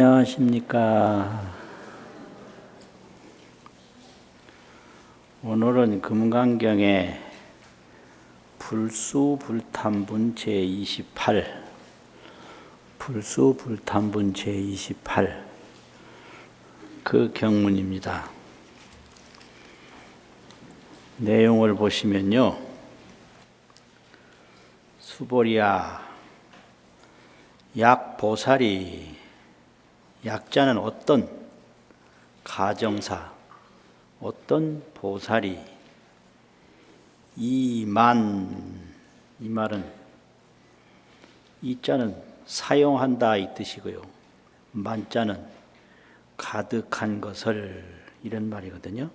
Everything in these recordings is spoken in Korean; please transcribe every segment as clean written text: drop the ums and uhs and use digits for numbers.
안녕하십니까. 오늘은 금강경의 불수불탄분 제28 불수불탄분 제28 그 경문입니다. 내용을 보시면요, 수보리야, 약보살이, 약자는 어떤 가정사, 어떤 보살이, 이만, 이 말은 이자는 사용한다 이 뜻이고요, 만자는 가득한 것을, 이런 말이거든요.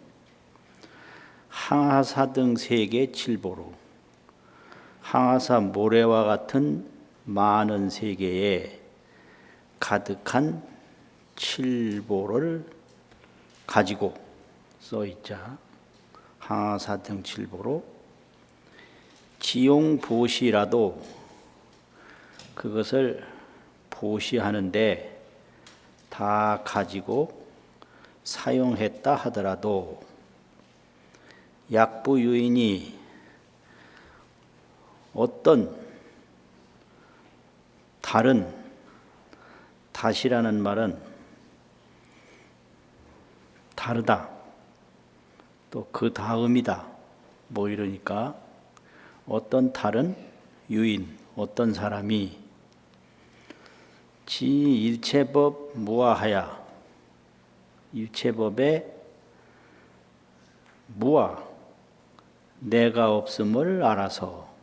항하사 등 세계 칠보로, 항하사 모래와 같은 많은 세계에 가득한 칠보를 가지고 써있자. 항하사 등 칠보로 지용보시라도 그것을 보시하는데 다 가지고 사용했다 하더라도 약부유인이 어떤 다른, 다시라는 말은 다르다, 또 그 다음이다, 뭐 이러니까 어떤 다른 유인, 어떤 사람이 지 일체법 무아하야, 일체법의 무아, 내가 없음을 알아서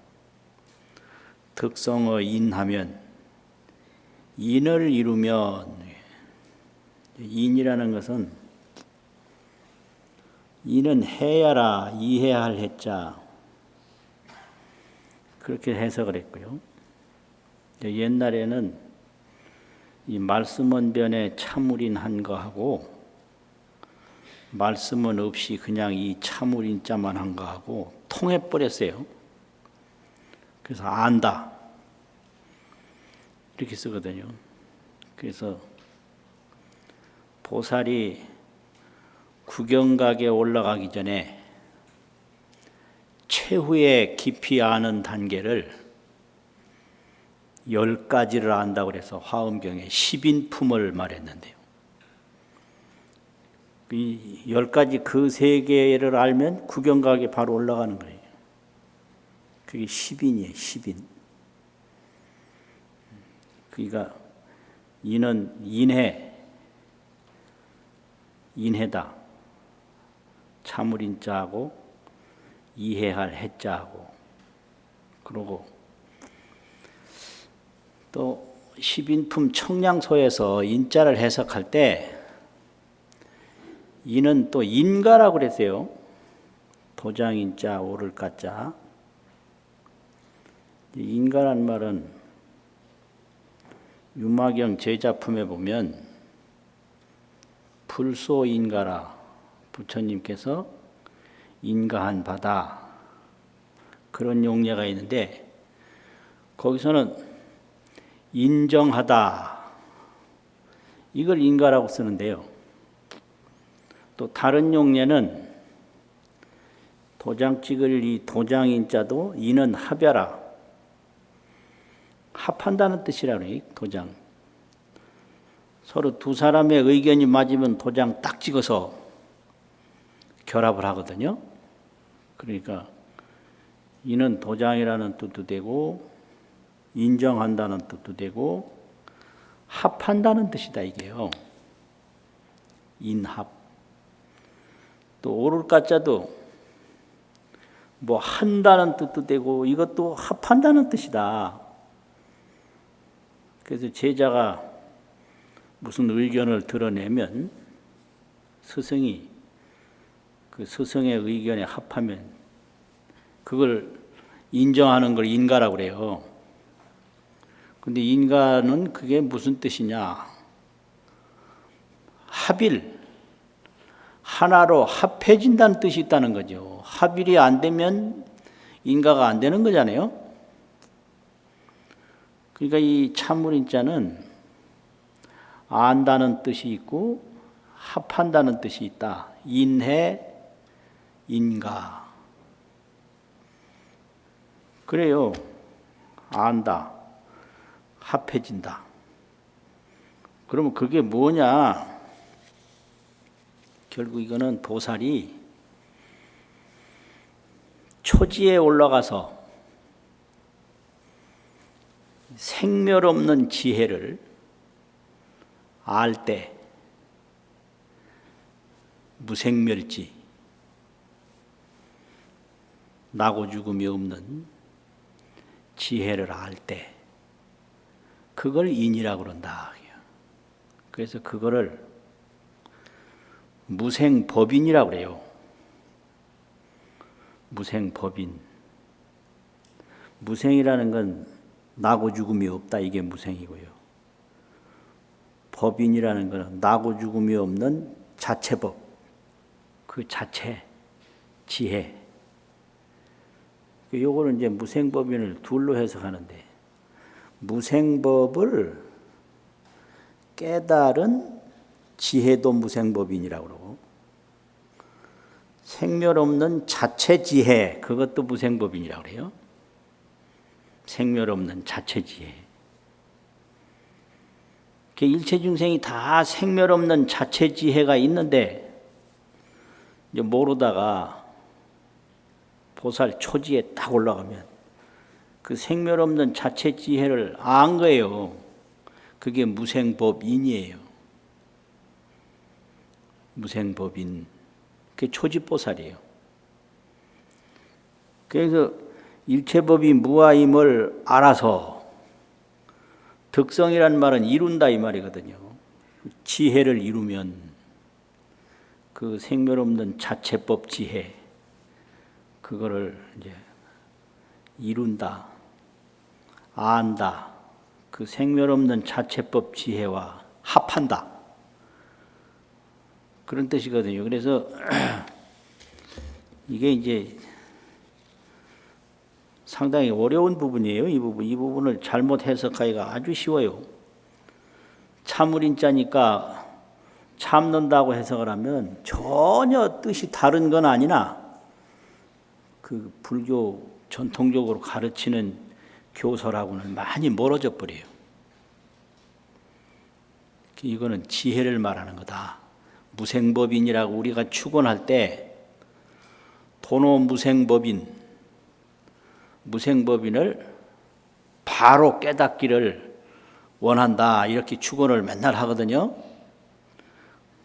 특성의 인하면, 인을 이루면, 인이라는 것은 인은 해야라, 이해할 해자, 그렇게 해석을 했고요. 옛날에는 이 말씀언변에 참을인 한 거하고 말씀은 없이 그냥 이 참을인 자만 한 거하고 통해버렸어요. 그래서 안다 이렇게 쓰거든요. 그래서 보살이 구경각에 올라가기 전에 최후의 깊이 아는 단계를 10가지를 안다고 해서 화엄경에 10인품을 말했는데요. 이 10가지 그 세계를 알면 구경각에 바로 올라가는 거예요. 그게 10인이에요, 10인. 그러니까 인은 인해다. 참을인자하고 이해할 해자하고, 그러고 또 10인품 청량소에서 인자를 해석할 때 인은 또 인가라고 그랬어요. 도장인자, 오를가자. 인가란 말은 유마경 제자품에 보면 불소인가라, 부처님께서 인가한 바다, 그런 용례가 있는데 거기서는 인정하다, 이걸 인가라고 쓰는데요. 또 다른 용례는 도장 찍을 이 도장인자도 인은 합야라, 합한다는 뜻이라고 해요. 도장. 서로 두 사람의 의견이 맞으면 도장 딱 찍어서 결합을 하거든요. 그러니까 이는 도장이라는 뜻도 되고 인정한다는 뜻도 되고 합한다는 뜻이다 이게요. 인합. 또 오를가자도 뭐 한다는 뜻도 되고 이것도 합한다는 뜻이다. 그래서 제자가 무슨 의견을 드러내면 스승이 그 스승의 의견에 합하면 그걸 인정하는 걸 인가라고 그래요. 근데 인가는 그게 무슨 뜻이냐? 합일, 하나로 합해진다는 뜻이 있다는 거죠. 합일이 안 되면 인가가 안 되는 거잖아요. 그러니까 이 참을인자는 안다는 뜻이 있고 합한다는 뜻이 있다. 인해, 인가. 그래요. 안다. 합해진다. 그러면 그게 뭐냐? 결국 이거는 보살이 초지에 올라가서 생멸 없는 지혜를 알 때, 무생멸지, 나고 죽음이 없는 지혜를 알 때, 그걸 인이라고 그런다. 그래서 그거를 무생법인이라고 그래요. 무생법인. 무생이라는 건 나고 죽음이 없다, 이게 무생이고요. 법인이라는 것은 나고 죽음이 없는 자체법, 그 자체, 지혜. 요거는 이제 무생법인을 둘로 해석하는데, 무생법을 깨달은 지혜도 무생법인이라고 그러고, 생멸 없는 자체 지혜, 그것도 무생법인이라고 그래요. 생멸 없는 자체 지혜. 일체 중생이 다 생멸 없는 자체 지혜가 있는데, 이제 모르다가 보살 초지에 딱 올라가면 그 생멸 없는 자체 지혜를 안 거예요. 그게 무생법인이에요. 무생법인. 그게 초지보살이에요. 그래서 일체법이 무아임을 알아서, 득성이란 말은 이룬다 이 말이거든요. 지혜를 이루면 그 생멸 없는 자체법 지혜, 그거를 이제 이룬다, 안다. 그 생멸 없는 자체법 지혜와 합한다. 그런 뜻이거든요. 그래서 이게 이제 상당히 어려운 부분이에요. 이 부분을 잘못 해석하기가 아주 쉬워요. 참을인자니까 참는다고 해석을 하면 전혀 뜻이 다른 건 아니나 그 불교 전통적으로 가르치는 교설하고는 많이 멀어져 버려요. 이거는 지혜를 말하는 거다. 무생법인이라고 우리가 축언할 때 도노 무생법인을 바로 깨닫기를 원한다, 이렇게 축언을 맨날 하거든요.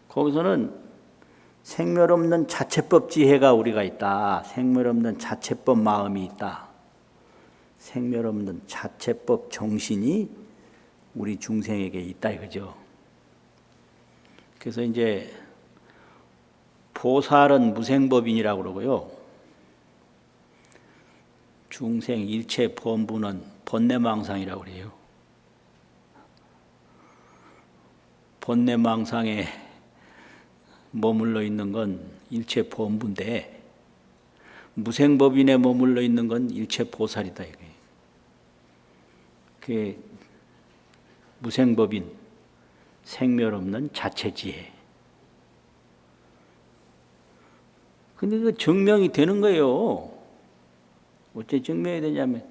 거기서는 생멸 없는 자체법 지혜가 우리가 있다. 생멸 없는 자체법 마음이 있다. 생멸 없는 자체법 정신이 우리 중생에게 있다 이거죠. 그래서 이제 보살은 무생법인이라고 그러고요. 중생 일체 범부는 번뇌망상이라고 그래요. 번뇌망상에 머물러 있는 건 일체 범부인데, 무생법인에 머물러 있는 건 일체 보살이다 이거예요. 그게 무생법인, 생멸 없는 자체 지혜. 근데 그 증명이 되는 거예요. 어째 증명이 되냐면,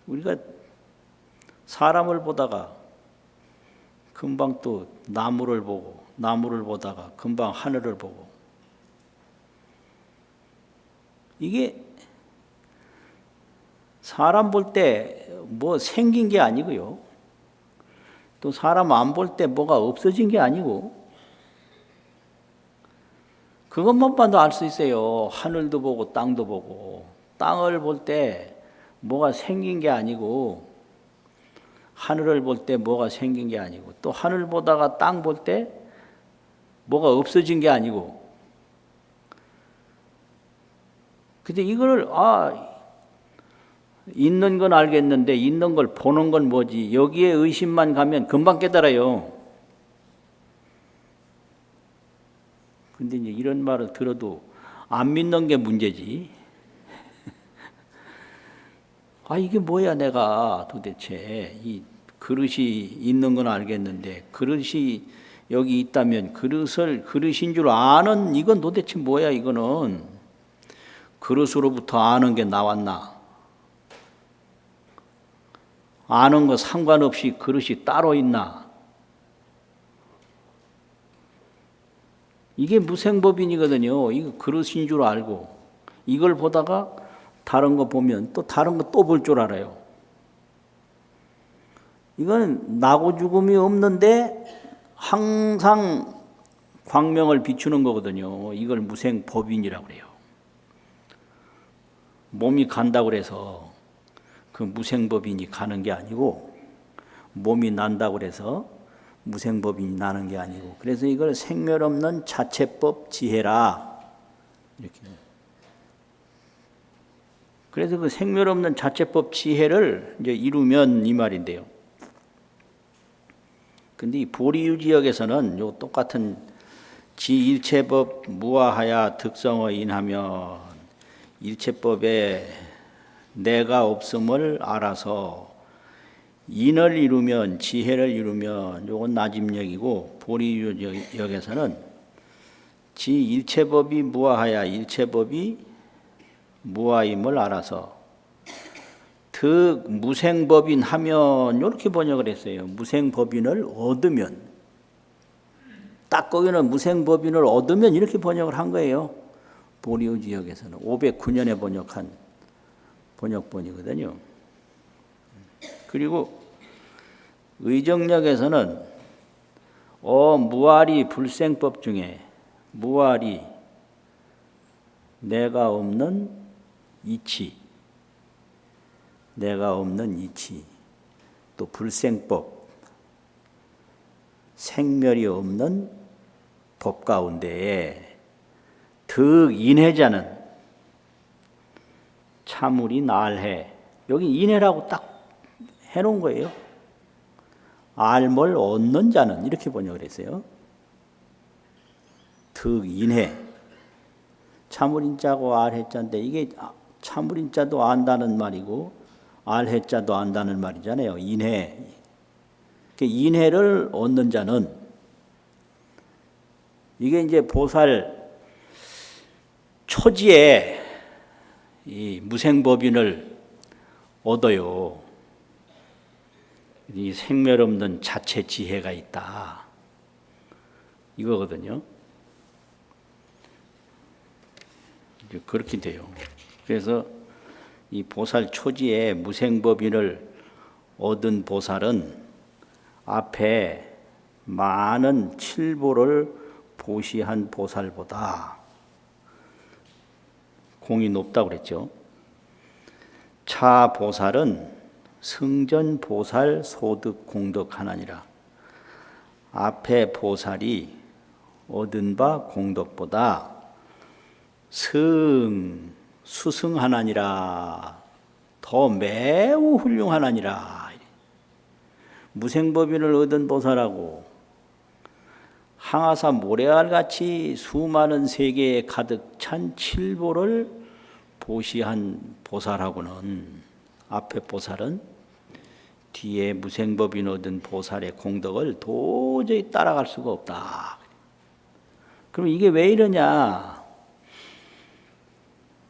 우리가 사람을 보다가 금방 또 나무를 보고, 나무를 보다가 금방 하늘을 보고, 이게 사람 볼 때 뭐 생긴 게 아니고요. 또 사람 안 볼 때 뭐가 없어진 게 아니고, 그것만 봐도 알 수 있어요. 하늘도 보고 땅도 보고. 땅을 볼 때 뭐가 생긴 게 아니고, 하늘을 볼 때 뭐가 생긴 게 아니고, 또 하늘 보다가 땅 볼 때 뭐가 없어진 게 아니고. 근데 이거를 있는 건 알겠는데 있는 걸 보는 건 뭐지? 여기에 의심만 가면 금방 깨달아요. 근데 이제 이런 말을 들어도 안 믿는 게 문제지. 이게 뭐야 내가 도대체. 그릇이 있는 건 알겠는데 그릇이 여기 있다면 그릇인 줄 아는 이건 도대체 뭐야 이거는. 그릇으로부터 아는 게 나왔나? 아는 거 상관없이 그릇이 따로 있나? 이게 무생법인이거든요. 이거 그릇인 줄 알고 이걸 보다가 다른 거 보면 또 다른 거 또 볼 줄 알아요. 이건 나고 죽음이 없는데 항상 광명을 비추는 거거든요. 이걸 무생법인이라고 그래요. 몸이 간다고 해서 그 무생법인이 가는 게 아니고 몸이 난다고 해서 무생법인이 나는 게 아니고 그래서 이걸 생멸 없는 자체법 지혜라 이렇게. 그래서 그 생멸 없는 자체법 지혜를 이제 이루면 이 말인데요. 근데 이 보리유지역에서는 요 똑같은 지일체법 무아하야 득성어 인하면 일체법에 내가 없음을 알아서 인을 이루면 지혜를 이루면 요건 나집역이고 보리유지역에서는 지일체법이 무아하야 일체법이 무아임을 알아서 득 무생법인 하면 이렇게 번역을 했어요. 무생법인을 얻으면 딱 거기는 무생법인을 얻으면 이렇게 번역을 한 거예요. 보리유지역에서는 509년에 번역한 번역본이거든요. 그리고 의정역에서는 무아리 불생법 중에 무아리 내가 없는 이치 내가 없는 이치 또 불생법 생멸이 없는 법 가운데에 득인해자는 참으리 날해 여기 인해라고 딱 해놓은 거예요. 알뭘 얻는 자는 이렇게 번역을 했어요. 득인해 참을인자고 알해자인데 이게 참을인자도 안다는 말이고 알해자도 안다는 말이잖아요. 인해. 인해를 얻는 자는 이게 이제 보살 초지에 이 무생법인을 얻어요. 이 생멸 없는 자체 지혜가 있다. 이거거든요. 그렇게 돼요. 그래서 이 보살 초지에 무생법인을 얻은 보살은 앞에 많은 칠보를 보시한 보살보다 공이 높다고 그랬죠. 차 보살은 승전 보살 소득 공덕 하나니라. 앞에 보살이 얻은 바 공덕보다 수승하나니라. 더 매우 훌륭하나니라. 무생법인을 얻은 보살하고 항아사 모래알같이 수많은 세계에 가득 찬 칠보를 보시한 보살하고는 앞에 보살은 뒤에 무생법인 얻은 보살의 공덕을 도저히 따라갈 수가 없다. 그럼 이게 왜 이러냐?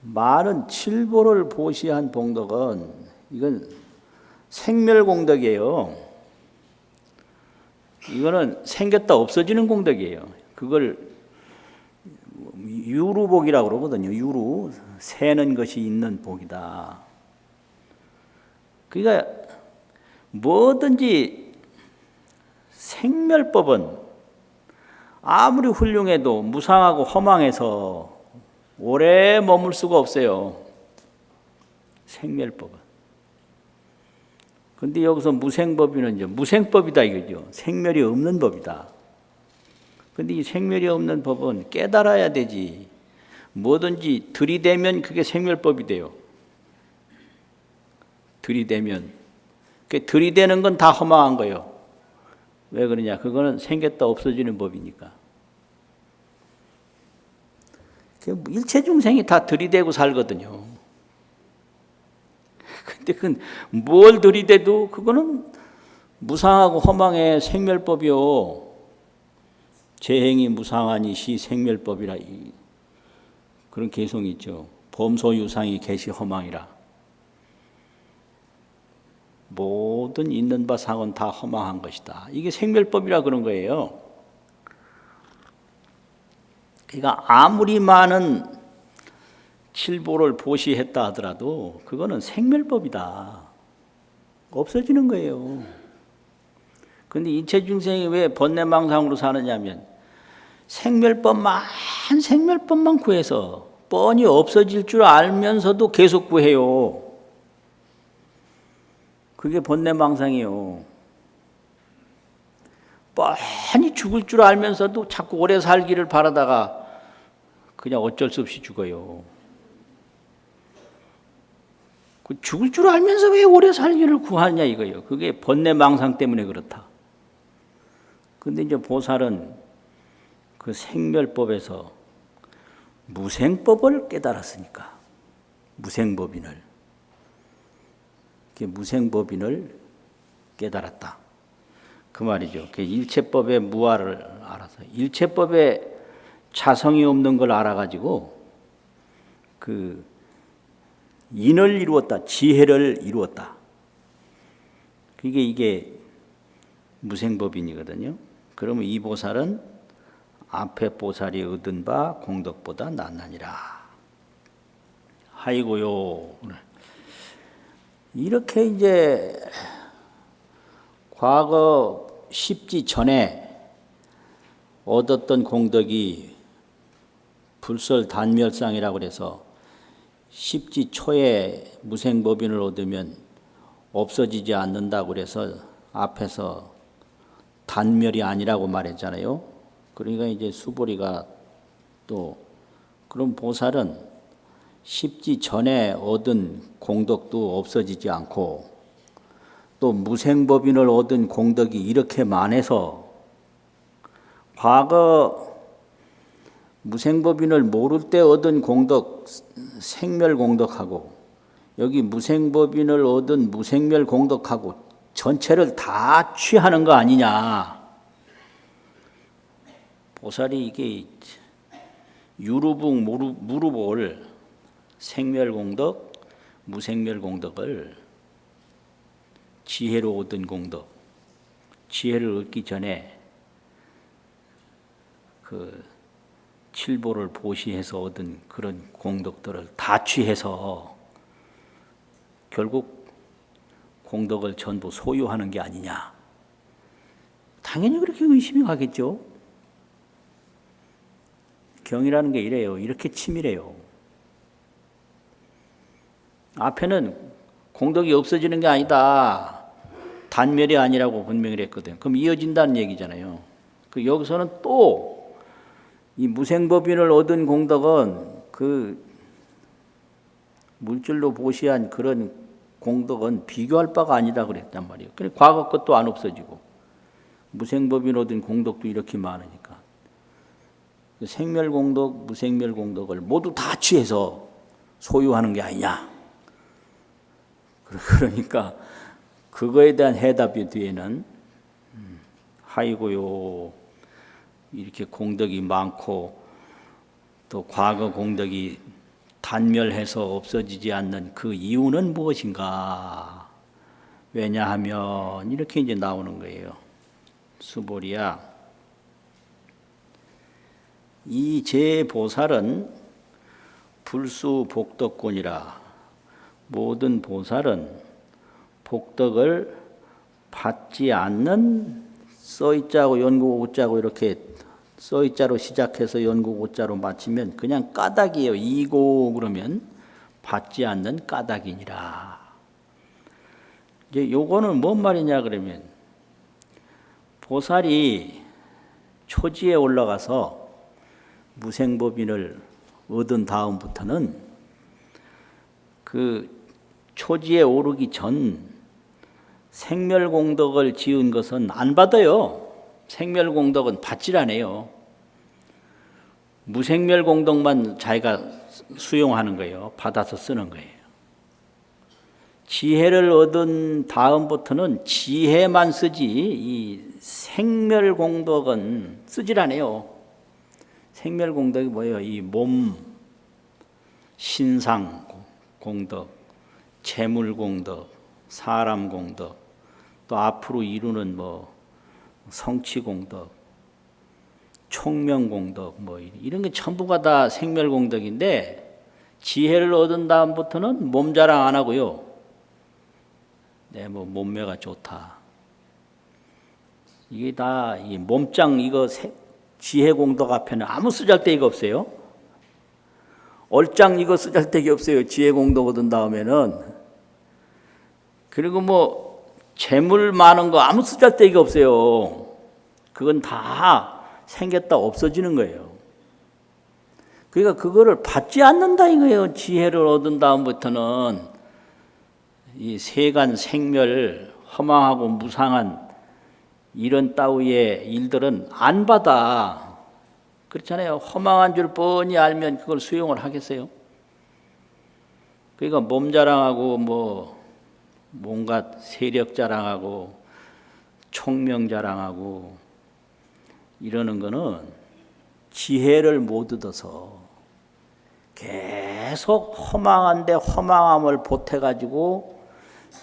많은 칠보를 보시한 공덕은 이건 생멸공덕이에요. 이거는 생겼다 없어지는 공덕이에요. 그걸 유루복이라고 그러거든요. 유루, 새는 것이 있는 복이다. 그러니까 뭐든지 생멸법은 아무리 훌륭해도 무상하고 허망해서 오래 머물 수가 없어요. 생멸법은. 근데 여기서 무생법이는 이제 무생법이다 이거죠. 생멸이 없는 법이다. 근데 이 생멸이 없는 법은 깨달아야 되지. 뭐든지 들이대면 그게 생멸법이 돼요. 들이대면. 그 들이대는 건 다 허망한 거예요. 왜 그러냐? 그거는 생겼다 없어지는 법이니까. 일체 중생이 다 들이대고 살거든요. 근데 그건 뭘 들이대도 그거는 무상하고 허망의 생멸법이요. 재행이 무상하니 시 생멸법이라. 그런 개성이 있죠. 범소유상이 개시 허망이라. 모든 있는 바 상은 다 허망한 것이다. 이게 생멸법이라 그런 거예요. 그러니까 아무리 많은 칠보를 보시했다 하더라도 그거는 생멸법이다. 없어지는 거예요. 그런데 인체 중생이 왜 번뇌망상으로 사느냐면 생멸법만 구해서 뻔히 없어질 줄 알면서도 계속 구해요. 그게 번뇌망상이에요. 뻔히 죽을 줄 알면서도 자꾸 오래 살기를 바라다가 그냥 어쩔 수 없이 죽어요. 죽을 줄 알면서 왜 오래 살기를 구하냐 이거예요. 그게 번뇌망상 때문에 그렇다. 근데 이제 보살은 그 생멸법에서 무생법을 깨달았으니까, 무생법인을 깨달았다. 그 말이죠. 그 일체법의 무아를 알아서, 일체법에 자성이 없는 걸 알아가지고 그 인을 이루었다, 지혜를 이루었다. 이게 무생법인이거든요. 그러면 이 보살은 앞에 보살이 얻은 바 공덕보다 낫나니라. 하이고요. 이렇게 이제 과거 십지 전에 얻었던 공덕이 불설단멸상이라고 그래서 십지 초에 무생법인을 얻으면 없어지지 않는다고 그래서 앞에서 단멸이 아니라고 말했잖아요. 그러니까 이제 수보리가 또 그럼 보살은 십지 전에 얻은 공덕도 없어지지 않고 또 무생법인을 얻은 공덕이 이렇게 많아서 과거 무생법인을 모를 때 얻은 공덕 생멸공덕하고 여기 무생법인을 얻은 무생멸공덕하고 전체를 다 취하는 거 아니냐. 보살이 이게 유루북 무루볼 생멸공덕, 무생멸공덕을 지혜로 얻은 공덕, 지혜를 얻기 전에 그 칠보를 보시해서 얻은 그런 공덕들을 다 취해서 결국 공덕을 전부 소유하는 게 아니냐. 당연히 그렇게 의심이 가겠죠. 경이라는 게 이래요. 이렇게 치밀해요. 앞에는 공덕이 없어지는 게 아니다. 단멸이 아니라고 분명히 했거든. 그럼 이어진다는 얘기잖아요. 여기서는 또 이 무생법인을 얻은 공덕은 그 물질로 보시한 그런 공덕은 비교할 바가 아니다 그랬단 말이에요. 그러니까 과거 것도 안 없어지고 무생법인 얻은 공덕도 이렇게 많으니까 생멸공덕, 무생멸공덕을 모두 다 취해서 소유하는 게 아니냐. 그러니까 그거에 대한 해답이 뒤에는 하이고요. 이렇게 공덕이 많고 또 과거 공덕이 단멸해서 없어지지 않는 그 이유는 무엇인가? 왜냐하면 이렇게 이제 나오는 거예요. 수보리야, 이 제보살은 불수복덕곤이라. 모든 보살은 복덕을 받지 않는 써있자고 연구오자고 이렇게 써있자로 시작해서 연구오자로 마치면 그냥 까닭이에요. 이고 그러면 받지 않는 까닭이니라. 이제 요거는 뭔 말이냐 그러면 보살이 초지에 올라가서 무생법인을 얻은 다음부터는 그 초지에 오르기 전 생멸공덕을 지은 것은 안 받아요. 생멸공덕은 받질 않아요. 무생멸공덕만 자기가 수용하는 거예요. 받아서 쓰는 거예요. 지혜를 얻은 다음부터는 지혜만 쓰지 이 생멸공덕은 쓰질 않아요. 생멸공덕이 뭐예요? 이 몸, 신상 공덕, 재물 공덕, 사람 공덕, 또 앞으로 이루는 뭐 성취 공덕, 총명 공덕, 뭐 이런 게 전부가 다 생멸 공덕인데 지혜를 얻은 다음부터는 몸 자랑 안 하고요. 네, 뭐 몸매가 좋다. 이게 다 이 몸짱 이거 지혜 공덕 앞에는 아무 쓰잘데기가 없어요. 얼짱 이거 쓰잘데기 없어요. 지혜 공덕 얻은 다음에는. 그리고 뭐 재물 많은 거 아무 쓰잘데기가 없어요. 그건 다 생겼다 없어지는 거예요. 그러니까 그거를 받지 않는다 이거예요. 지혜를 얻은 다음부터는 이 세간 생멸 허망하고 무상한 이런 따위의 일들은 안 받아. 그렇잖아요. 허망한 줄 뻔히 알면 그걸 수용을 하겠어요? 그러니까 몸 자랑하고 뭐 뭔가 세력 자랑하고 총명 자랑하고 이러는 거는 지혜를 못 얻어서 계속 허망한데 허망함을 보태가지고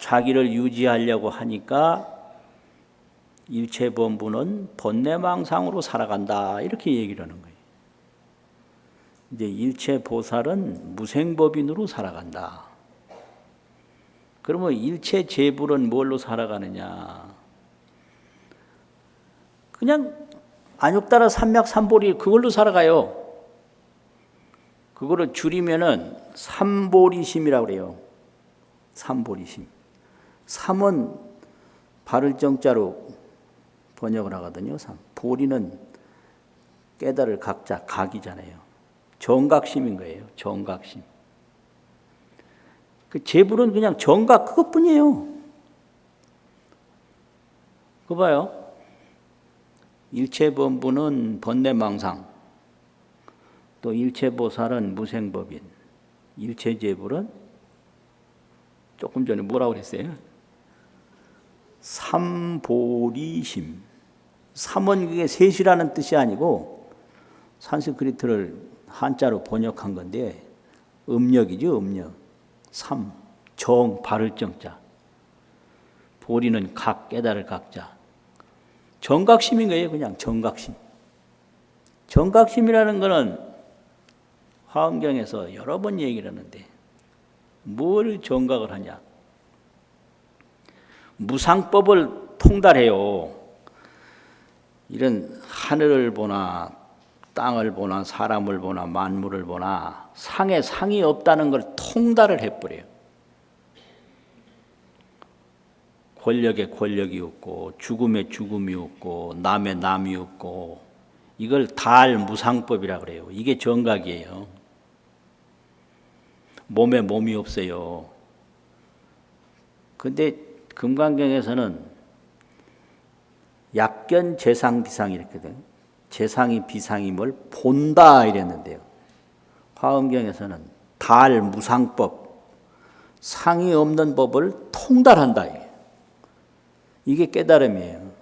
자기를 유지하려고 하니까 일체범부는 번뇌망상으로 살아간다 이렇게 얘기를 하는 거예요. 이제 일체보살은 무생법인으로 살아간다. 그러면 일체재불은 뭘로 살아가느냐? 그냥 안욕따라 삼맥삼보리 그걸로 살아가요. 그거를 줄이면은 삼보리심이라고 그래요. 삼보리심. 삼은 바를 정자로 번역을 하거든요. 삼. 보리는 깨달을 각자 각이잖아요. 정각심인 거예요. 정각심. 그 재불은 그냥 정각 그것뿐이에요. 그거 봐요. 일체범부는 번뇌망상, 또 일체보살은 무생법인, 일체재불은 조금 전에 뭐라고 그랬어요? 삼보리심. 삼은 그게 셋이라는 뜻이 아니고 산스크리트를 한자로 번역한 건데 음력이죠, 음력. 삼, 정, 바를 정자. 보리는 각, 깨달을 각자. 정각심인 거예요, 그냥 정각심. 정각심이라는 거는 화엄경에서 여러 번 얘기를 하는데 뭘 정각을 하냐? 무상법을 통달해요. 이런 하늘을 보나 땅을 보나 사람을 보나 만물을 보나 상에 상이 없다는 걸 통달을 해버려요. 권력에 권력이 없고 죽음에 죽음이 없고 남에 남이 없고 이걸 달무상법이라고 그래요. 이게 정각이에요. 몸에 몸이 없어요. 근데 금강경에서는 약견 재상 비상 이렇게 돼요. 재상이 비상이 뭘 본다 이랬는데요. 화엄경에서는 달무상법, 상이 없는 법을 통달한다. 이게 깨달음이에요.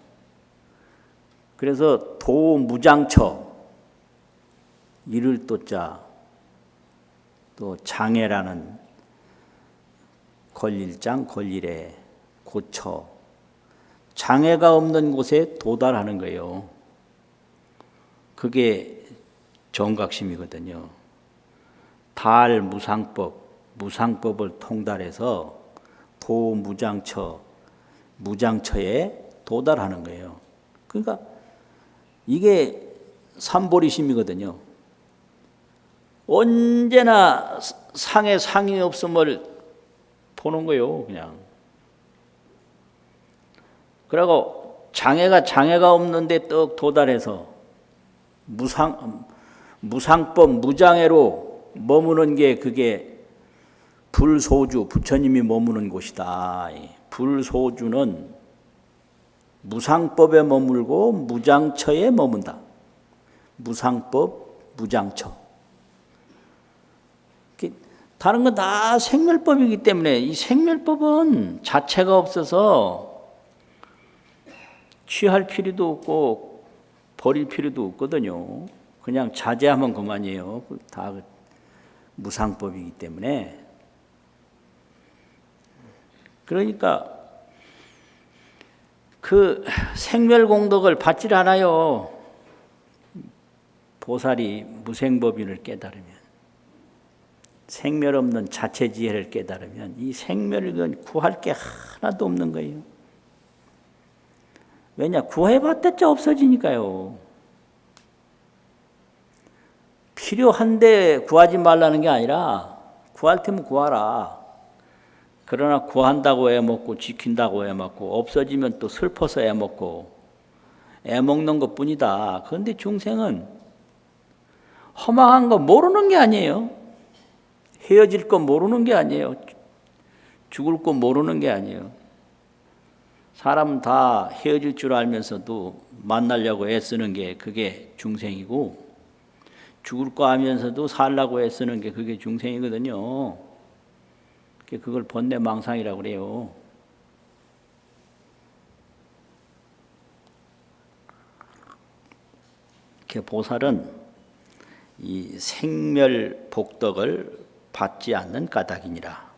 그래서 도무장처, 이를 또자, 또 장애라는 권일장, 권일에 고처, 장애가 없는 곳에 도달하는 거예요. 그게 정각심이거든요. 달무상법, 무상법을 통달해서 도무장처, 무장처에 도달하는 거예요. 그러니까 이게 삼보리심이거든요. 언제나 상에 상이 없음을 보는 거예요, 그냥. 그리고 장애가 없는데 떡 도달해서 무상법, 무장애로 머무는 게 그게 불소주, 부처님이 머무는 곳이다. 불소주는 무상법에 머물고 무장처에 머문다. 무상법, 무장처. 다른 건 다 생멸법이기 때문에 이 생멸법은 자체가 없어서 취할 필요도 없고 버릴 필요도 없거든요. 그냥 자제하면 그만이에요. 다 무상법이기 때문에. 그러니까 그 생멸공덕을 받질 않아요. 보살이 무생법인을 깨달으면, 생멸 없는 자체지혜를 깨달으면 이 생멸은 구할 게 하나도 없는 거예요. 왜냐? 구해봤자 없어지니까요. 필요한데 구하지 말라는 게 아니라 구할 테면 구하라. 그러나 구한다고 애먹고 지킨다고 애먹고 없어지면 또 슬퍼서 애먹고 애먹는 것뿐이다. 그런데 중생은 허망한 거 모르는 게 아니에요. 헤어질 거 모르는 게 아니에요. 죽을 거 모르는 게 아니에요. 사람은 다 헤어질 줄 알면서도 만나려고 애쓰는 게 그게 중생이고, 죽을 거 알면서도 살라고 애쓰는 게 그게 중생이거든요. 그걸 번뇌망상이라고 그래요. 보살은 이 생멸복덕을 받지 않는 까닭이니라.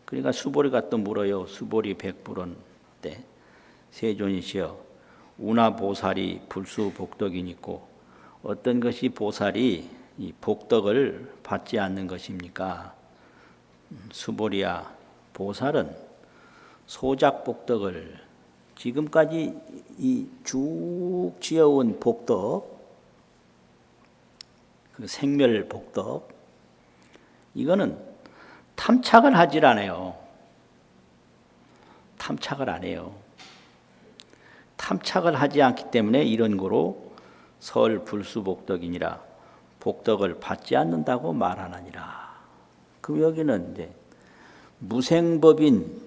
그러니까 수보리가 또 물어요. 수보리 백불원 때 세존이시여, 운하보살이 불수복덕이니고 어떤 것이 보살이 이 복덕을 받지 않는 것입니까? 수보리야, 보살은 소작복덕을 지금까지 이 쭉 지어온 복덕, 그 생멸복덕, 이거는 탐착을 하질 않아요. 탐착을 안 해요. 탐착을 하지 않기 때문에 이런 거로 설불수복덕이니라, 복덕을 받지 않는다고 말하느니라. 그럼 여기는 이제 무생법인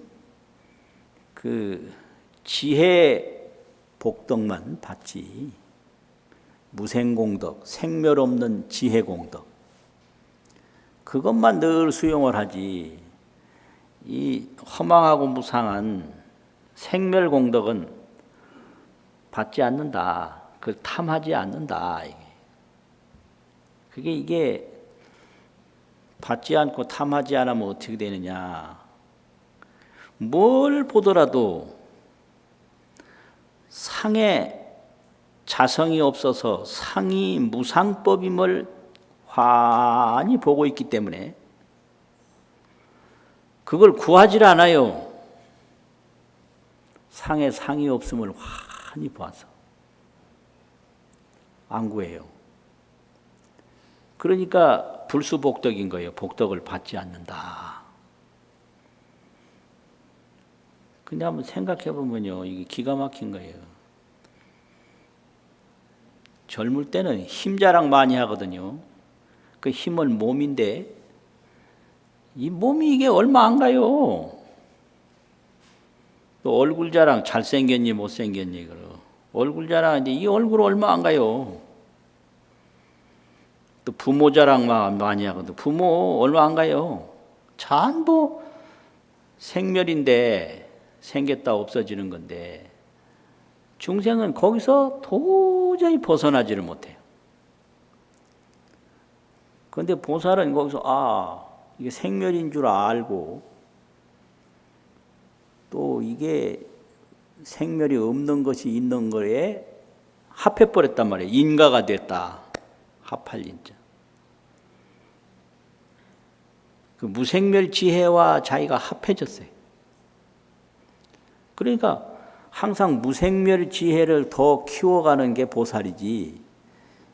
그 지혜 복덕만 받지, 무생공덕, 생멸 없는 지혜공덕, 그것만 늘 수용을 하지, 이 허망하고 무상한 생멸공덕은 받지 않는다. 그걸 탐하지 않는다. 이게 받지 않고 탐하지 않으면 어떻게 되느냐. 뭘 보더라도 상에 자성이 없어서 상이 무상법임을 환히 보고 있기 때문에 그걸 구하질 않아요. 상에 상이 없음을 환히 봐서 안 구해요. 그러니까 불수복덕인 거예요. 복덕을 받지 않는다. 근데 한번 생각해 보면요, 이게 기가 막힌 거예요. 젊을 때는 힘 자랑 많이 하거든요. 그 힘은 몸인데 이 몸이 이게 얼마 안 가요. 또 얼굴 자랑, 잘생겼니 못생겼니, 그러 얼굴 자랑인데 이 얼굴 얼마 안 가요. 또 부모 자랑 많이 하거든. 부모 얼마 안 가요. 전부 생멸인데 생겼다 없어지는 건데 중생은 거기서 도저히 벗어나지를 못해요. 그런데 보살은 거기서 이게 생멸인 줄 알고 또 이게 생멸이 없는 것이 있는 거에 합해버렸단 말이에요. 인가가 됐다. 합할 인자. 그 무생멸 지혜와 자기가 합해졌어요. 그러니까 항상 무생멸 지혜를 더 키워가는 게 보살이지,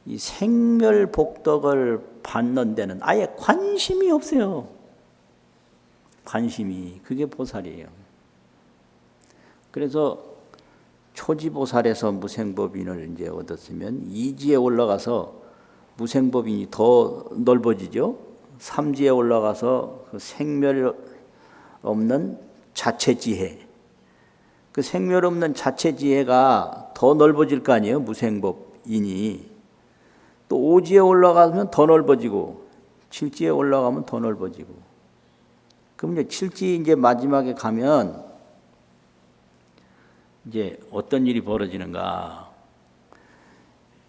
이 생멸 복덕을 받는 데는 아예 관심이 없어요. 관심이. 그게 보살이에요. 그래서 초지보살에서 무생법인을 이제 얻었으면 이지에 올라가서 무생법인이 더 넓어지죠. 삼지에 올라가서 그 생멸 없는 자체지혜, 그 생멸 없는 자체지혜가 더 넓어질 거 아니에요. 무생법인이. 또 오지에 올라가면 더 넓어지고, 칠지에 올라가면 더 넓어지고, 그럼 이제 칠지 이제 마지막에 가면 이제 어떤 일이 벌어지는가?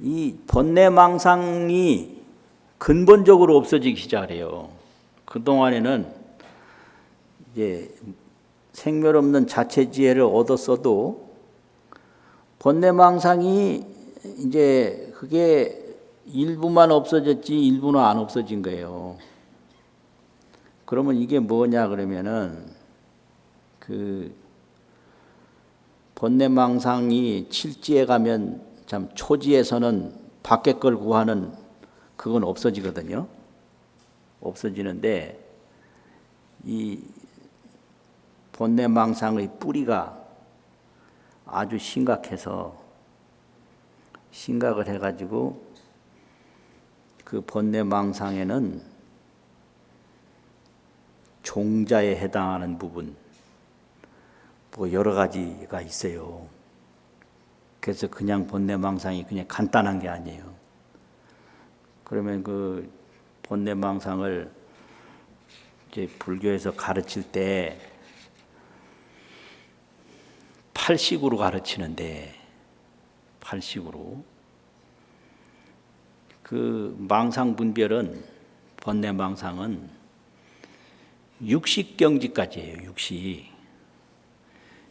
이 번뇌망상이 근본적으로 없어지기 시작해요. 그 동안에는 이제 생멸 없는 자체 지혜를 얻었어도 번뇌망상이 이제 그게 일부만 없어졌지 일부는 안 없어진 거예요. 그러면 이게 뭐냐 그러면은 그 번뇌망상이 칠지에 가면 참 초지에서는 밖에 걸 구하는 그건 없어지거든요. 없어지는데 이 번뇌망상의 뿌리가 아주 심각해서 심각을 해가지고 그 번뇌망상에는 종자에 해당하는 부분 뭐 여러 가지가 있어요. 그래서 그냥 번뇌망상이 그냥 간단한 게 아니에요. 그러면 그 번뇌망상을 이제 불교에서 가르칠 때 8식으로 가르치는데 8식으로 그 망상 분별은 번뇌망상은 육식경지까지예요.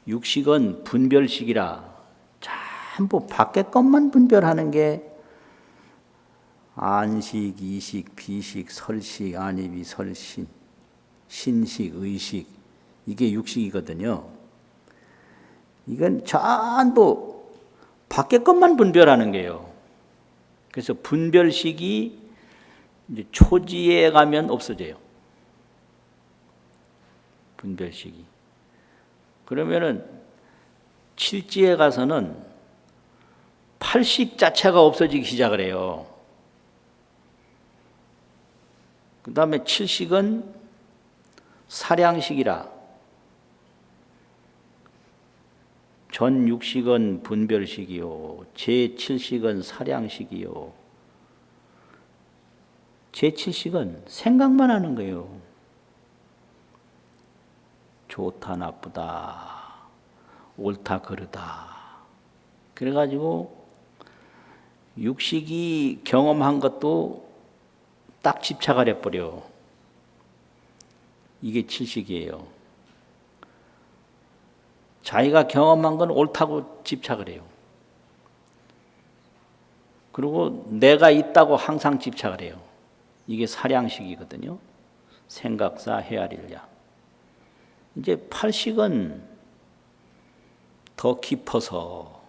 육식은 분별식이라 전부 밖에 것만 분별하는 게 안식, 이식, 비식, 설식, 안입이, 설신, 신식, 의식 이게 육식이거든요. 이건 전부 밖에 것만 분별하는 거예요. 그래서 분별식이 이제 초지에 가면 없어져요. 분별식이. 그러면은 칠지에 가서는 팔식 자체가 없어지기 시작을 해요. 그 다음에 칠식은 사량식이라 전 육식은 분별식이요. 제7식은 사량식이요. 제7식은 생각만 하는 거예요. 좋다 나쁘다 옳다 그르다. 그래가지고 육식이 경험한 것도 딱 집착을 해버려. 이게 칠식이에요. 자기가 경험한 건 옳다고 집착을 해요. 그리고 내가 있다고 항상 집착을 해요. 이게 사량식이거든요. 생각사 헤아릴랴. 이제 팔식은 더 깊어서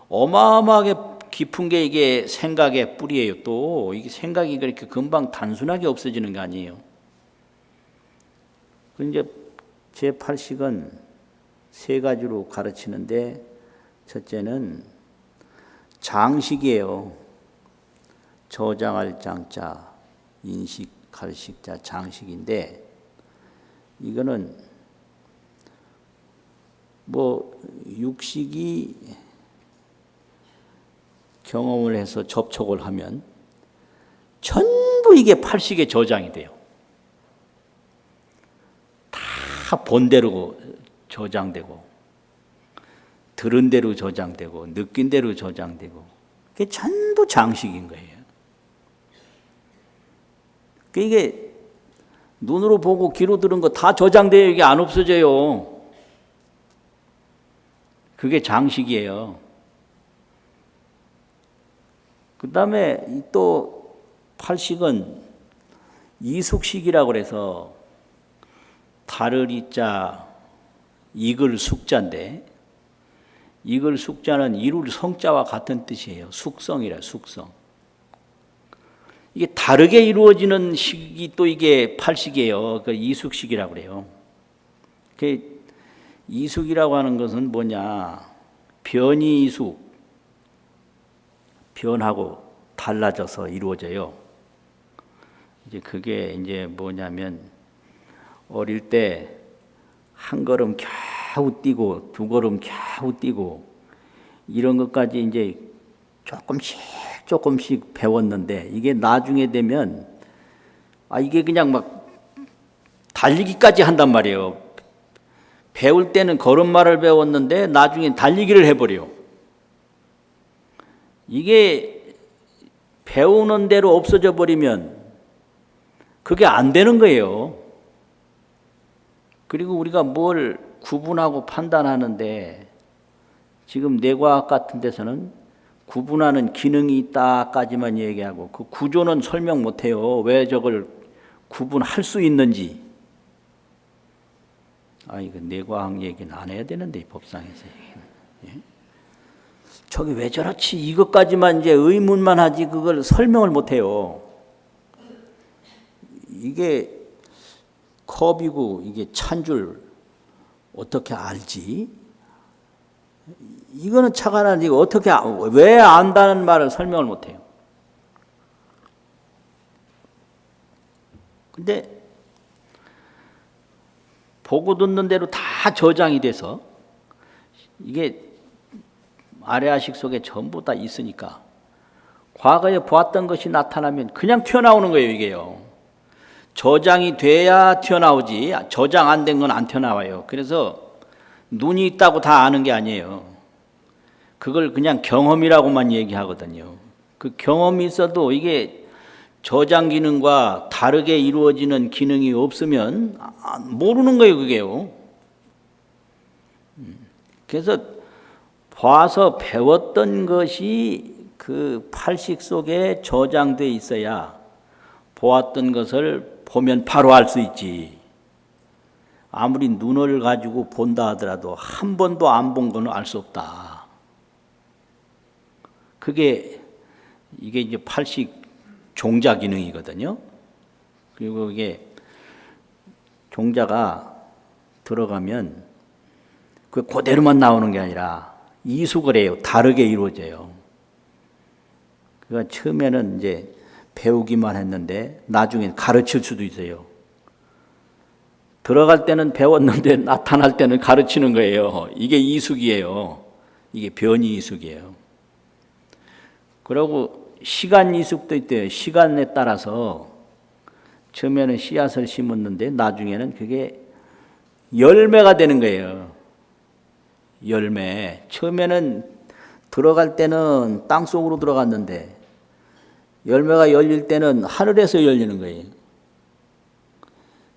어마어마하게 깊은 게 이게 생각의 뿌리예요. 또 이게 생각이 그렇게 금방 단순하게 없어지는 게 아니에요. 이제 제8식은 세 가지로 가르치는데 첫째는 장식이에요. 저장할 장자, 인식할 식자, 장식인데 이거는 뭐 육식이 경험을 해서 접촉을 하면 전부 이게 팔식에 저장이 돼요. 다 본 대로 저장되고 들은 대로 저장되고 느낀 대로 저장되고 그게 전부 장식인 거예요. 이게 눈으로 보고 귀로 들은 거 다 저장돼요. 이게 안 없어져요. 그게 장식이에요. 그 다음에 또 팔식은 이숙식이라고 그래서 달을 이자 이글 숙자인데 이글 숙자는 이룰 성자와 같은 뜻이에요. 숙성이라 숙성. 이게 다르게 이루어지는 식이 또 이게 팔식이에요. 그 이숙식이라고 그래요. 그 이숙이라고 하는 것은 뭐냐? 변이 이숙. 변하고 달라져서 이루어져요. 이제 그게 이제 뭐냐면 어릴 때 한 걸음 겨우 뛰고 두 걸음 겨우 뛰고 이런 것까지 이제 조금씩 배웠는데 이게 나중에 되면 이게 그냥 막 달리기까지 한단 말이에요. 배울 때는 걸음마를 배웠는데 나중에 달리기를 해버려. 이게 배우는 대로 없어져 버리면 그게 안 되는 거예요. 그리고 우리가 뭘 구분하고 판단하는데 지금 뇌과학 같은 데서는 구분하는 기능이 있다까지만 얘기하고 그 구조는 설명 못해요. 왜 저걸 구분할 수 있는지. 이거 뇌과학 얘기는 안 해야 되는데 이 법상에서 얘기는. 예? 저게 왜 저렇지? 이것까지만 이제 의문만 하지 그걸 설명을 못해요. 이게 컵이고 이게 찬 줄 어떻게 알지? 이거는 차가 나는데 이거 어떻게 왜 안다는 말을 설명을 못해요. 근데 보고 듣는 대로 다 저장이 돼서 이게 아래아식 속에 전부 다 있으니까 과거에 보았던 것이 나타나면 그냥 튀어나오는 거예요. 이게요. 저장이 돼야 튀어나오지 저장 안 된 건 안 튀어나와요. 그래서 눈이 있다고 다 아는 게 아니에요. 그걸 그냥 경험이라고만 얘기하거든요. 그 경험이 있어도 이게 저장 기능과 다르게 이루어지는 기능이 없으면 모르는 거예요, 그게요. 그래서 봐서 배웠던 것이 그 팔식 속에 저장돼 있어야 보았던 것을 보면 바로 알 수 있지. 아무리 눈을 가지고 본다 하더라도 한 번도 안 본 건 알 수 없다. 이게 이제 팔식 종자 기능이거든요. 그리고 이게 종자가 들어가면 그 그대로만 나오는 게 아니라 이숙을 해요. 다르게 이루어져요. 그러니까 처음에는 이제 배우기만 했는데 나중에 가르칠 수도 있어요. 들어갈 때는 배웠는데 나타날 때는 가르치는 거예요. 이게 이숙이에요. 이게 변이 이숙이에요. 그리고 시간 이숙도 있대요. 시간에 따라서 처음에는 씨앗을 심었는데 나중에는 그게 열매가 되는 거예요. 열매. 처음에는 들어갈 때는 땅 속으로 들어갔는데 열매가 열릴 때는 하늘에서 열리는 거예요.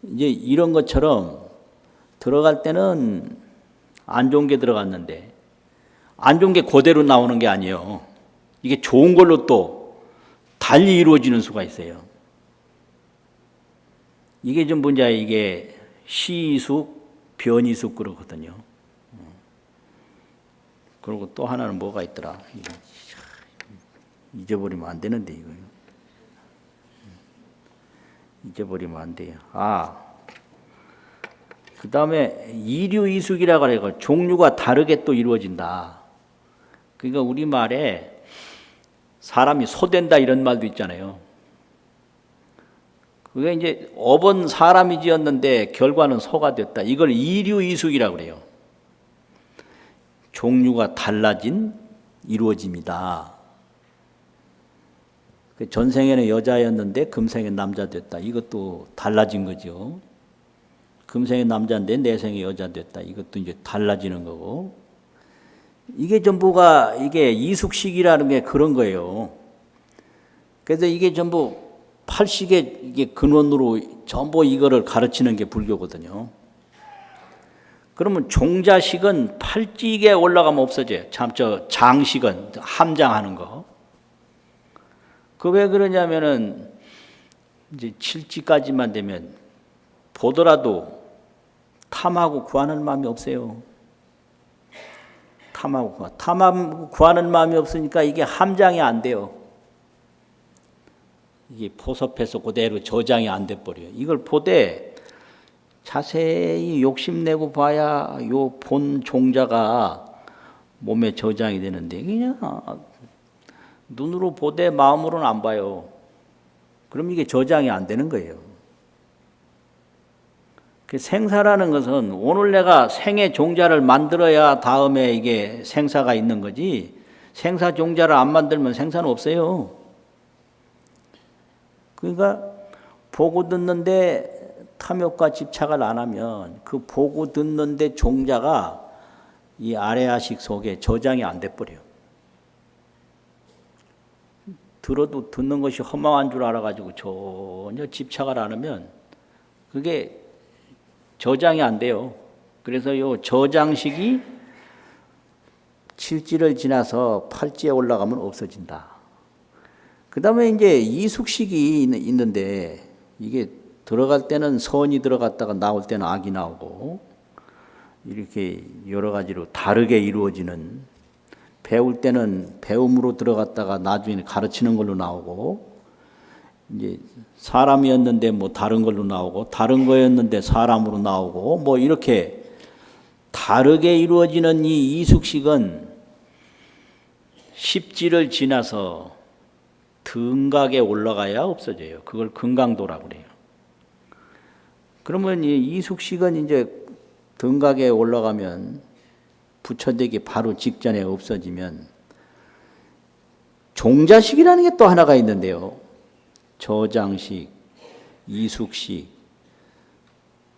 이제 이런 것처럼 들어갈 때는 안 좋은 게 들어갔는데 안 좋은 게 그대로 나오는 게 아니에요. 이게 좋은 걸로 또 달리 이루어지는 수가 있어요. 이게 좀 문제야. 이게 시이숙, 변이숙 그러거든요. 그리고 또 하나는 뭐가 있더라. 잊어버리면 안 되는데 이거. 잊어버리면 안 돼요. 그 다음에 이류이숙이라고 해요. 종류가 다르게 또 이루어진다. 그러니까 우리말에 사람이 소된다 이런 말도 있잖아요. 그게 이제 업은 사람이 지었는데 결과는 소가 됐다. 이걸 이류이숙이라고 그래요. 종류가 달라진 이루어짐이다. 전생에는 여자였는데 금생엔 남자 됐다. 이것도 달라진 거죠. 금생에 남자인데 내생에 여자 됐다. 이것도 이제 달라지는 거고. 이게 전부가 이게 이숙식이라는 게 그런 거예요. 그래서 이게 전부 팔식의 이게 근원으로 전부 이거를 가르치는 게 불교거든요. 그러면 종자식은 팔직에 올라가면 없어져요. 장식은 함장하는 거. 그 왜 그러냐면은 이제 칠지까지만 되면 보더라도 탐하고 구하는 마음이 없어요. 탐하고 구하는 마음이 없으니까 이게 함장이 안 돼요. 이게 포섭해서 그대로 저장이 안 돼 버려요. 이걸 보되 자세히 욕심내고 봐야 요 본 종자가 몸에 저장이 되는데 그냥 눈으로 보되 마음으로는 안 봐요. 그럼 이게 저장이 안 되는 거예요. 생사라는 것은 오늘 내가 생의 종자를 만들어야 다음에 이게 생사가 있는 거지 생사 종자를 안 만들면 생사는 없어요. 그러니까 보고 듣는데 탐욕과 집착을 안 하면 그 보고 듣는데 종자가 이 아레아식 속에 저장이 안 돼 버려요. 들어도 듣는 것이 허망한 줄 알아가지고 전혀 집착을 안 하면 그게 저장이 안 돼요. 그래서 요 저장식이 7지를 지나서 8지에 올라가면 없어진다. 그 다음에 이제 이숙식이 있는데 이게 들어갈 때는 선이 들어갔다가 나올 때는 악이 나오고 이렇게 여러 가지로 다르게 이루어지는, 배울 때는 배움으로 들어갔다가 나중에 가르치는 걸로 나오고, 이제 사람이었는데 뭐 다른 걸로 나오고, 다른 거였는데 사람으로 나오고, 뭐 이렇게 다르게 이루어지는 이 이숙식은 10지를 지나서 등각에 올라가야 없어져요. 그걸 금강도라고 그래요. 그러면 이 이숙식은 이제 등각에 올라가면 부처되기 바로 직전에 없어지면 종자식이라는 게 또 하나가 있는데요. 저장식, 이숙식.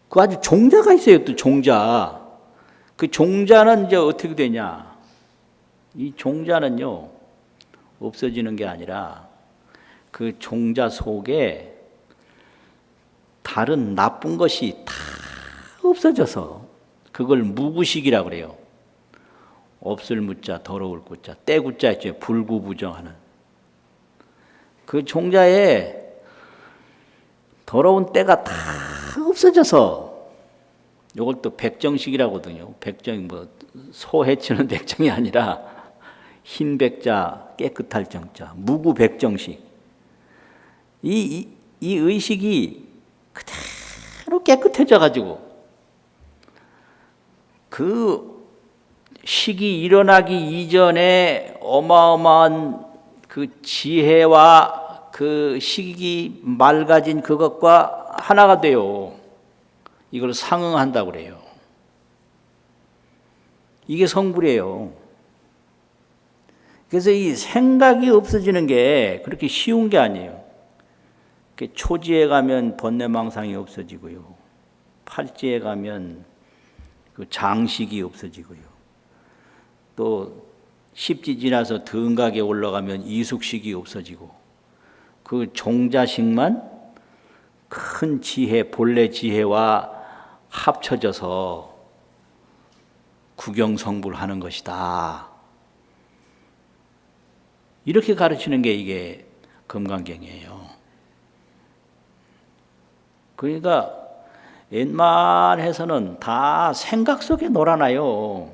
그 아주 종자가 있어요. 또 종자. 그 종자는 이제 어떻게 되냐? 이 종자는요, 없어지는 게 아니라 그 종자 속에 다른 나쁜 것이 다 없어져서 그걸 무구식이라고 그래요. 없을 무자, 더러울 구자, 때구자 있죠. 불구부정하는. 그 종자에 더러운 때가 다 없어져서 이걸 또 백정식이라고 하거든요. 백정이 뭐 소 해치는 백정이 아니라 흰 백자, 깨끗할 정자, 무구 백정식. 이 의식이 그대로 깨끗해져 가지고 그 식이 일어나기 이전에 어마어마한 그 지혜와 그 식이 맑아진 그것과 하나가 돼요. 이걸 상응한다고 그래요. 이게 성불이에요. 그래서 이 생각이 없어지는 게 그렇게 쉬운 게 아니에요. 초지에 가면 번뇌망상이 없어지고요. 팔지에 가면 그 장식이 없어지고요. 또 10지 지나서 등각에 올라가면 이숙식이 없어지고, 그 종자식만 큰 지혜, 본래 지혜와 합쳐져서 구경성불하는 것이다. 이렇게 가르치는 게 이게 금강경이에요. 그러니까 웬만해서는 다 생각 속에 놀아나요.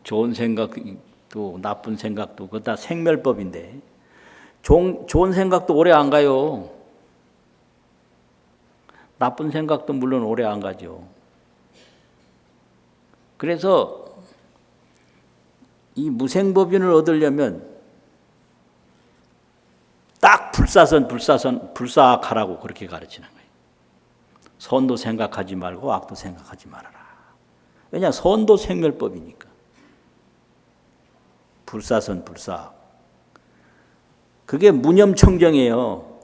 좋은 생각도 나쁜 생각도 그거 다 생멸법인데 좋은 생각도 오래 안 가요. 나쁜 생각도 물론 오래 안 가죠. 그래서 이 무생법인을 얻으려면 딱 불사하라고 그렇게 가르치는 거예요. 선도 생각하지 말고 악도 생각하지 말아라. 왜냐, 선도 생멸법이니까. 불사. 그게 무념청정이에요.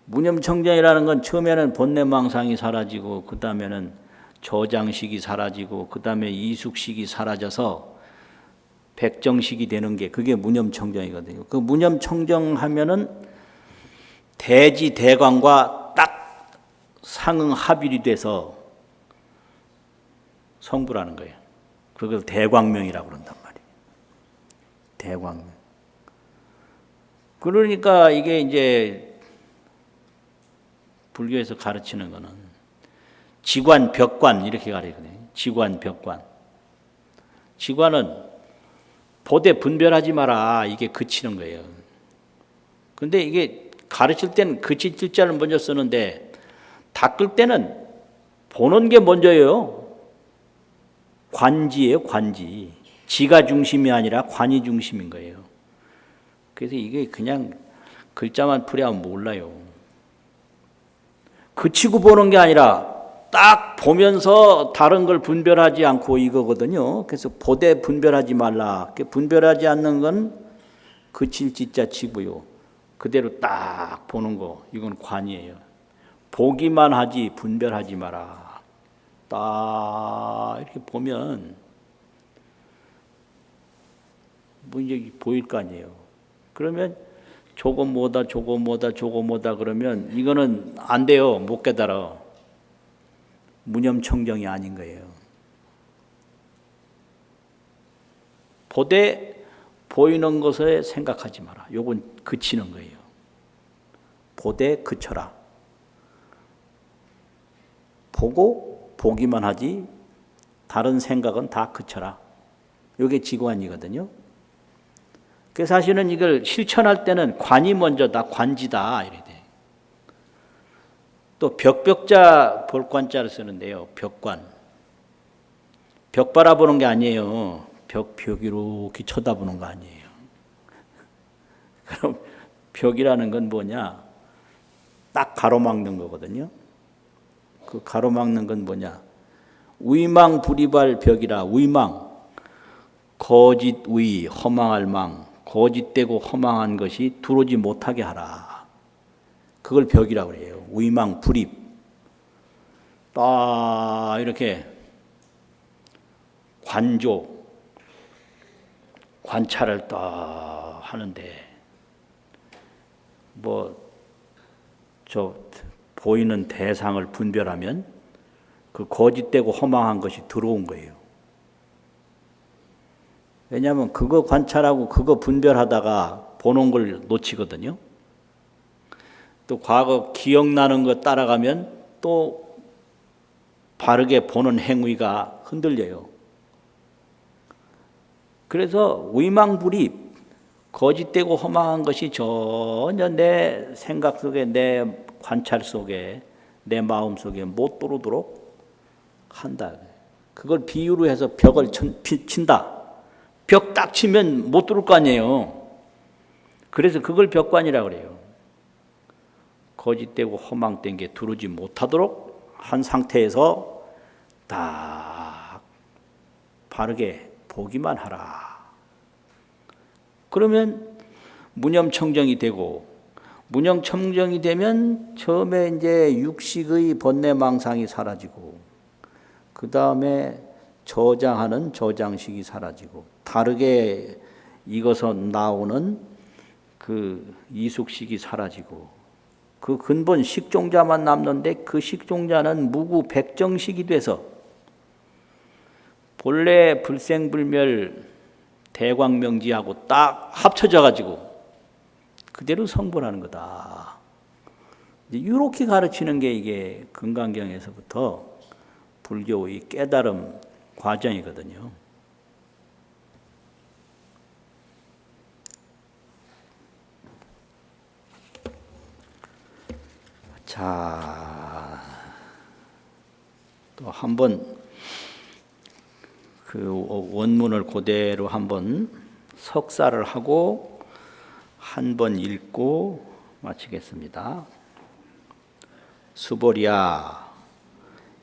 무념청정이라는 건 처음에는 번뇌망상이 사라지고, 그 다음에는 저장식이 사라지고, 그 다음에 이숙식이 사라져서 백정식이 되는 게 그게 무념청정이거든요. 그 무념청정하면은 대지 대광과 딱 상응 합일이 돼서 성불하는 거예요. 그걸 대광명이라고 그런단 말이에요. 대광명. 그러니까 이게 이제 불교에서 가르치는 거는 지관, 벽관 이렇게 가르치거든요. 지관, 벽관. 지관은 보되 분별하지 마라. 이게 그치는 거예요. 근데 이게 가르칠 때는 그칠 자를 먼저 쓰는데 닦을 때는 보는 게 먼저예요. 관지예요, 관지. 지가 중심이 아니라 관이 중심인 거예요. 그래서 이게 그냥 글자만 풀이하면 몰라요. 그치고 보는 게 아니라 딱 보면서 다른 걸 분별하지 않고 이거거든요. 그래서 보되 분별하지 말라. 분별하지 않는 건 그칠 지자 치고요. 그대로 딱 보는 거, 이건 관이에요. 보기만 하지 분별하지 마라. 딱 이렇게 보면 뭐 이제 보일 거 아니에요. 그러면 저거 뭐다 저거 뭐다 저거 뭐다 그러면 이거는 안 돼요. 못 깨달아. 무념청정이 아닌 거예요. 보되 보이는 것에 생각하지 마라. 요건 그치는 거예요. 보되 그쳐라. 보고 보기만 하지 다른 생각은 다 그쳐라. 요게 지관이거든요. 그래서 사실은 이걸 실천할 때는 관이 먼저다. 관지다. 이래 돼. 또 벽벽자 볼관자를 쓰는데요. 벽관. 벽 바라보는 게 아니에요. 벽 이렇게 쳐다보는 거 아니에요. 그럼 벽이라는 건 뭐냐? 딱 가로막는 거거든요. 그 가로막는 건 뭐냐? 위망 불이발 벽이라. 위망. 거짓 위, 허망할 망. 거짓되고 허망한 것이 들어오지 못하게 하라. 그걸 벽이라고 그래요. 위망 불입. 딱 이렇게 관찰을 딱 하는데 보이는 대상을 분별하면 그 거짓되고 허망한 것이 들어온 거예요. 왜냐하면 그거 관찰하고 그거 분별하다가 보는 걸 놓치거든요. 또 과거 기억나는 거 따라가면 또 바르게 보는 행위가 흔들려요. 그래서 위망불입, 거짓되고 허망한 것이 전혀 내 생각 속에, 내 관찰 속에, 내 마음 속에 못 들어오도록 한다. 그걸 비유로 해서 벽을 친다. 벽 딱 치면 못 들어올 거 아니에요. 그래서 그걸 벽관이라고 그래요. 거짓되고 허망된 게 들어오지 못하도록 한 상태에서 딱 바르게 보기만 하라. 그러면 무념청정이 되고, 무념청정이 되면 처음에 이제 육식의 번뇌망상이 사라지고, 그 다음에 저장하는 저장식이 사라지고, 다르게 익어서 나오는 그 이숙식이 사라지고, 그 근본 식종자만 남는데 그 식종자는 무구백정식이 돼서 본래 불생불멸 대광명지하고 딱 합쳐져 가지고 그대로 성불하는 거다. 이렇게 가르치는 게 이게 금강경에서부터 불교의 깨달음 과정이거든요. 자, 또 한번 그 원문을 그대로 한번 석사를 하고 한 번 읽고 마치겠습니다. 수보리야,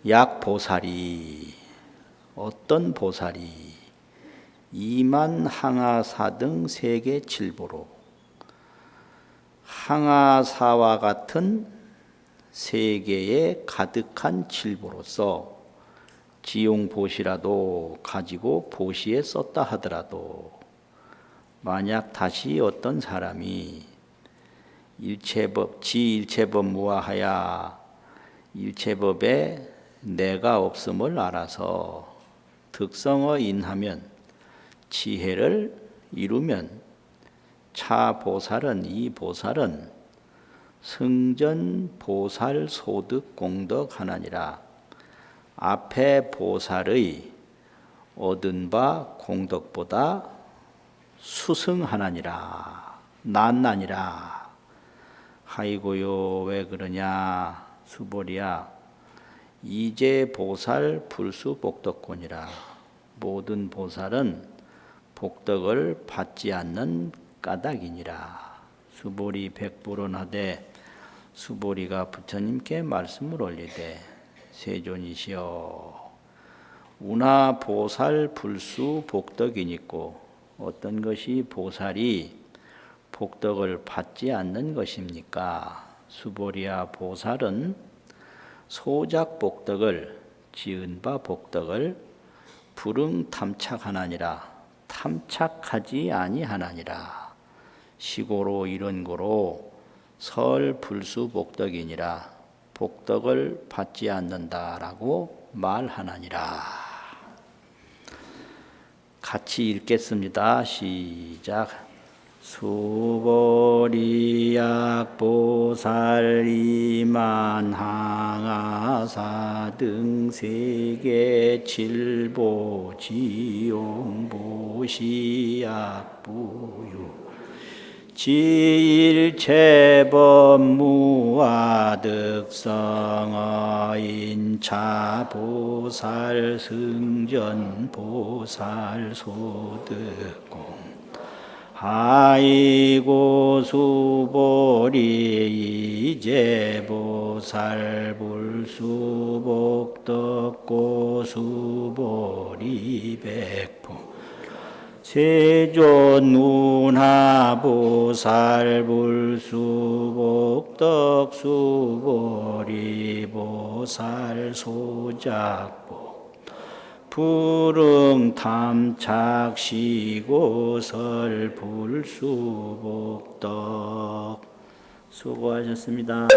약 보살이 어떤 보살이 이만 항아사 등 세계 칠보로 항아사와 같은 세계에 가득한 칠보로서 지용보시라도 가지고 보시에 썼다 하더라도 만약 다시 어떤 사람이 지일체법 무아하야 일체법에 내가 없음을 알아서 득성어 인하면 지혜를 이루면 차보살은 이 보살은 승전 보살 소득 공덕 하나니라. 앞에 보살의 얻은 바 공덕보다 수승하나니라. 낫나니라. 아이고요 왜 그러냐 수보리야. 이제 보살 불수 복덕권이라. 모든 보살은 복덕을 받지 않는 까닭이니라. 수보리 백불언하되 수보리가 부처님께 말씀을 올리되 세존이시여 우나 보살 불수 복덕이니고 어떤 것이 보살이 복덕을 받지 않는 것입니까? 수보리야 보살은 소작 복덕을 지은 바 복덕을 불응 탐착하나니라 탐착하지 아니하나니라 시고로 이른고로 설 불수 복덕이니라 복덕을 받지 않는다라고 말하나니라. 같이 읽겠습니다. 시작. 수보리약보살 이만항아사 등 세계 칠보 지용보시약부유 지일체법무아득성어인 차보살 승전보살 소득공 하이고 수보리 이제보살 불수복덕고 수보리 백보 세존 운하보살 불수복덕 수보리보살 소작보 불응 탐착시고설 불수복덕 수고하셨습니다.